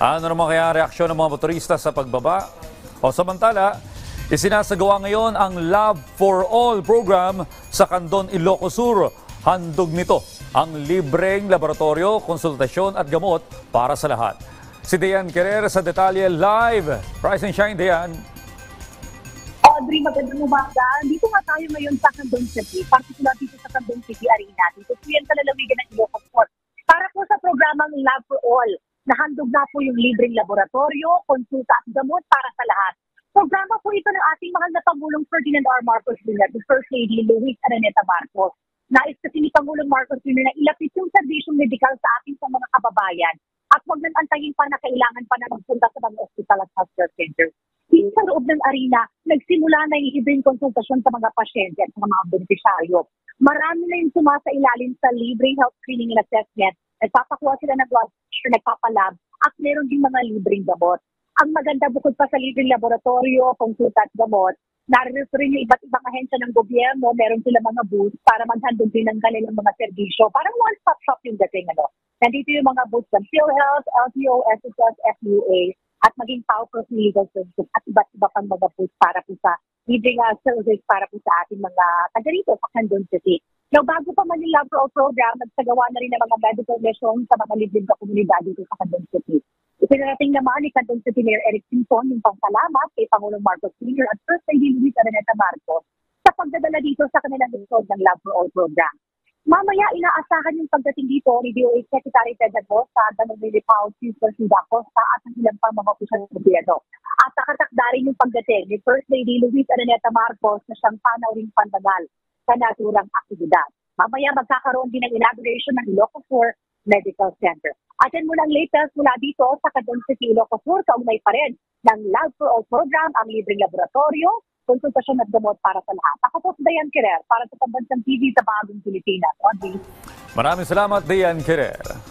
Ano naman kaya ang reaksyon ng mga motorista sa pagbaba? O samantala, isinasagawa ngayon ang Love for All program sa Candon, Ilocos Sur. Handog nito ang libreng laboratorio, konsultasyon at gamot para sa lahat. Si Dayan Querer sa detalye live. Rise and shine, Dayan. Audrey, magandang umaga. Dito nga tayo ngayon sa Candon City, particular dito sa Candon City Arena. Dito po yan sa lalawigan ng Ilocos Sur. Para po sa programang Love for All, nahandog na po yung libreng laboratorio, konsulta at gamot para sa lahat. Programa po ito ng ating mahal na Pangulong Ferdinand R. Marcos Jr. at First Lady Luis Araneta Marcos. Nais kasi ni Pangulong Marcos Jr. na ilapit yung serbisyong medikal sa ating sa mga kababayan at huwag nang antayin pa na kailangan pa na magpunta sa mga ospital at healthcare centers. Dito sa loob ng arena, nagsimula na yung libreng konsultasyon sa mga pasyente at sa mga benepisyaryo. Marami na yung sumasailalim sa libreng health screening and assessment. Nagpapakuha sila ng blood pressure, nagpapalab, at meron din mga libreng gamot. Ang maganda bukod pa sa libreng laboratorio, konsulta at gamot, narito rin yung iba't ibang ahensya ng gobyerno, meron sila mga booths para maghandog din ng kanilang mga serbisyo. Parang one-stop shop yung dating. Nandito yung mga booths ng PhilHealth, LTO, SSS, FUA, at maging PAUPROS Legal Services at iba't iba pang mga booths para po sa libreng services para po sa ating mga taga rito sa Candon City. Now, bago pa man yung Love for All program, nagsagawa na rin ng mga medical lessons sa mga libreng komunidad dito sa Candon City. Ipinarating naman ni Candon City Mayor Eric Simpson yung pangsalamat kay Pangulong Marcos Jr. at First Lady Luis Araneta Marcos sa pagdadala dito sa kanilang lungsod ng Love for All program. Mamaya, inaasahan yung pagdating dito ni DOH Secretary Ted Acosta, Danong Lilipao, Chief Garcia Acosta at ang ilang pang mga opisyal ng gobyerno. At nakatakda rin yung pagdating ni First Lady Luis Araneta Marcos na siyang panauring pandagal sa naturang aktibidad. Mamaya magkakaroon din ng inauguration ng Ilocos Sur Medical Center. At yan muna ang latest mula dito sa Candon City, Ilocos Sur, kaugnay pa rin ng Love for All program, ang libreng laboratorio, konsultasyon at gamot para sa lahat. Ako po si Dayan Querer para sa Pambansang TV sa Bagong Pilipinas. Maraming salamat, Dayan Querer.